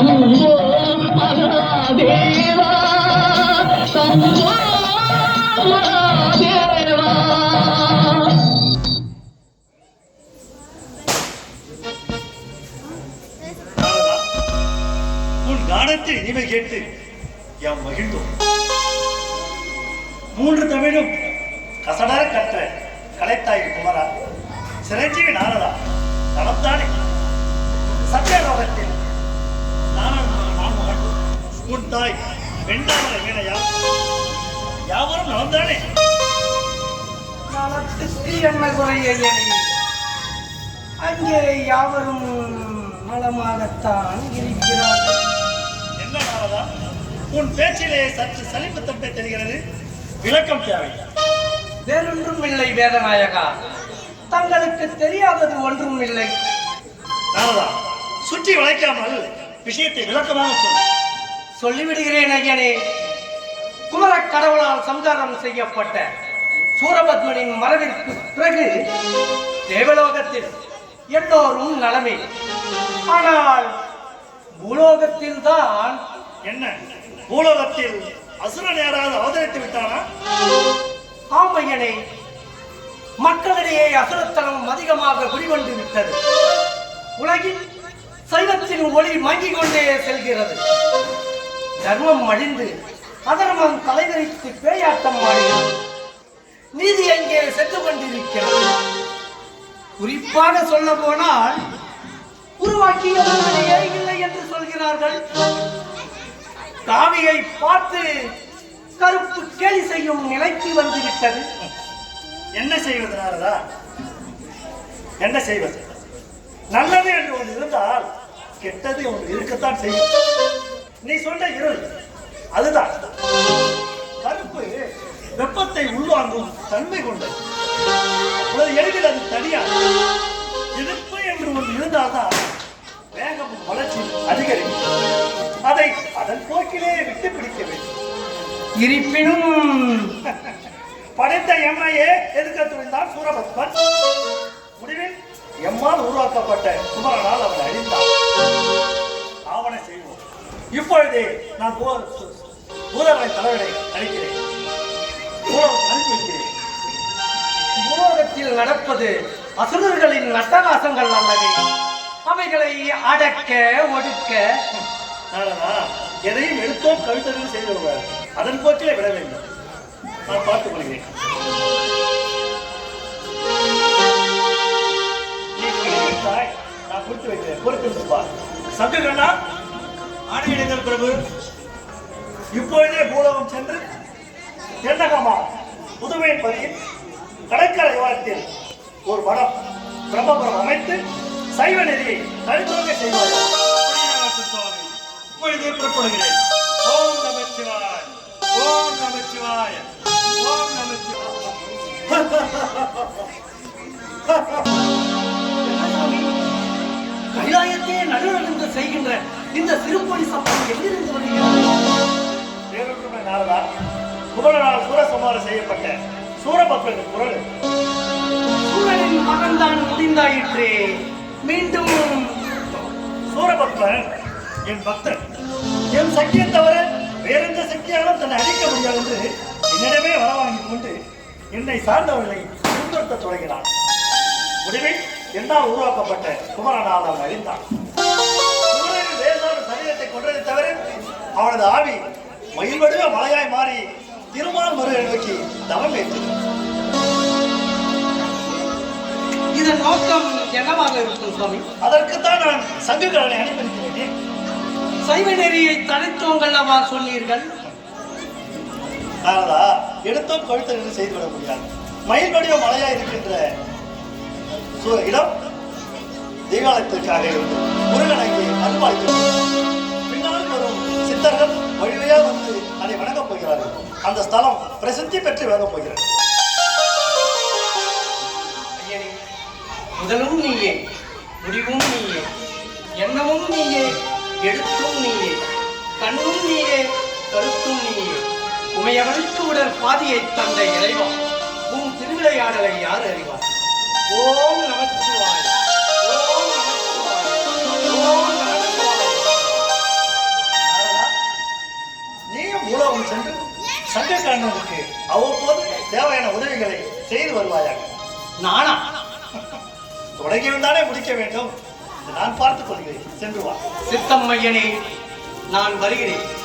சம்போ மகாதேவா சம்போ மகாதேவா. உன் கானத்தை இனிமை கேட்டு யாம் மகிழ்ந்தோம். 3 தமிழும் கசடர கற்ற கலைத்தாய் குமரா, சிரஞ்சீவி நாரதா, நடந்தானே சத்தியலோகத்தில் உன் தாய் வெண்டாமலை வீணையா யாவரும் நடந்தானே. நலத்துக்கு என்ன குறையணி, அங்கே யாவரும் நலமாகத்தான் இருக்கிறார்கள். என்ன நாரதா, உன் பேச்சிலே சற்று சலிப்பு தப்பே தெரிகிறது, விளக்கம் தேவை. வேறொன்றும் இல்லை வேதநாயகா, தங்களுக்கு தெரியாதது ஒன்றும் இல்லை. நாரதா, சுற்றி வளைக்காமல் விஷயத்தை விளக்கமாக சொல்லிவிடுகிறேன் ஐயனே. குமர கடவுளால் சம்ஹாரம் செய்யப்பட்ட சூரபத்மனின் மறைவிற்கு பிறகு தேவலோகத்தில் எல்லோரும் நலமே. ஆனால் பூலோகத்தில் தான் என்ன? பூலோகத்தில் அசுரன் யாராவது அவதரித்து விட்டானா? ஆமையனே, மக்களிடையே அசுரத்தனம் அதிகமாக குடிகொண்டு விட்டது. உலகில் சைவத்தின் ஒளி மங்கிக் கொண்டே செல்கிறது. தர்மம் அழிந்து அதர்மம் தலைவரித்து பேயாட்டம் ஆடுகிறது. நீதி அங்கே சென்று கொண்டிருக்கிறது. குறிப்பாக சொல்ல போனால் உருவாக்கியவர்களே இல்லை என்று சொல்கிறார்கள். காவியை பார்த்து கருப்பு கேலி செய்யும் நிலைக்கு வந்துவிட்டது. என்ன செய்வது நாரதா? என்ன செய்வது? நல்லது என்று ஒன்று இருந்தால் கெட்டது ஒன்று இருக்கத்தான் செய்யும். நீ சொன்ன இருள் அதுதான். கருப்பு வெப்பத்தை உள்வாங்கும் தன்மை கொண்டது. எளிதில் அது தனியாது. எதிர்ப்பு என்று ஒன்று இருந்தால்தான் வேகமும் வளர்ச்சி அதிகரிக்கும். அதை அதன் போக்கிலே விட்டு பிடிக்க வேண்டும். இருப்பினும் படைத்த எம்மையே எதிர்க்க துணிந்தான் சூரபத்மன். முடிவில் எம்மால் உருவாக்கப்பட்ட குமரனால் அவன் அழிந்தான். ஆவண செய்வோம். இப்பொழுதே நான் பூதர்களை தலைவரை அளிக்கிறேன், அனுப்பி வைக்கிறேன். பூலோகத்தில் நடப்பது அசுரர்களின் நட்டகாசங்கள் அல்லவே. அவைகளை அடக்க ஒடுக்க எதையும் எடுத்தோம் கவிதைகள் செய்து வருவார். அதன் போக்கிலே விட வேண்டும். நான் பார்த்துக் கொள்கிறேன். நான் குறித்து வைக்கிறேன். பொறுத்து சங்ககண்ணா, ஆணையிடுங்கள் பிரபு. இப்பொழுதே பூலோகம் சென்று தென்னகமா புதுமையின் பதியில் கடற்கரை ஓரத்தில் ஒரு மடம் பிரம்மபுரம் அமைத்து சைவ நெறியை தனித்துவங்க செய்வார்கள். இப்பொழுதே புறப்படுகிறேன். ஓம் நமச்சிவாய, ஓம் நமச்சிவாய, ஓம் நமச்சிவாய. கைலாயத்தையே நடுநின்று செய்கின்ற இந்த சிறுபொடி சம்பளம் எங்கிருந்து வருகிறது? வேறொன்றுமே நாரதா, குமரனால் சூரசம்ஹாரம் செய்யப்பட்ட சூரபத்மனின் குரல். சூரனின் மகன்தான் முடிந்தாயிற்றே. மீண்டும் சூரபத்மன் என் பக்தன். என் சக்தியை தவிர வேறெந்த சக்தியாலும் தன்னை அழிக்க முடியாது என்று என்னிடமே வர வாங்கி கொண்டு என்னை சார்ந்தவர்களை துன்புறுத்த தொடங்கினான். முடிவில் என்னால் உருவாக்கப்பட்ட குமரனால் அவன் அழிந்தான். குமரனின் வேறொரு சரீரத்தை கொன்றதை தவிர அவனது ஆவி மயில் வடிவ மலையாய் மாறி திருமால் மருகனை நோக்கி தவம் ஏற்றது. இதன் நோக்கம் என்னவாக இருக்கும் சுவாமி? அதற்குத்தான் நான் சங்ககரனை அனுப்பியிருக்கிறேன். சைவ நெறியை தனித்தோங்கள் அல்லவா சொன்னீர்கள்? நாரதா, எடுத்தோம் கழுத்தல் செய்துவிட முடியாது. மயில் வடிவ மலையாய் இருக்கின்ற இடம் தெய்வாலயத்திற்காக இருந்து முருகனை அனுமதித்து பின்னால் வரும் சித்தர்கள் வழிவையா வந்து அதை வணங்கப் போகிறார்கள். அந்த ஸ்தலம் பிரசித்தி பெற்று வழங்கப் போகிறது. முதலும் நீயே, முடிவும் நீயே, எண்ணமும் நீயே, எழுத்தும் நீயே, கண்ணும் நீயே, கருத்தும் நீயே. உமையவனுக்கு உடல் பாதியை தந்த இறைவா, உன் திருவிளையாடலை யார் அறிவார்? ஓம் நமச்சிவாய, ஓம் நமச்சிவாய, ஓம் நமச்சிவாய. அண்ணனுக்கு அவ்வப்போது தேவையான உதவிகளை செய்து வருவாயாக. நானா? தொடங்கியிருந்தானே முடிக்க வேண்டும். நான் பார்த்துக் கொள்கிறேன். சென்று வா. சித்தம்மையனே, நான் வருகிறேன்.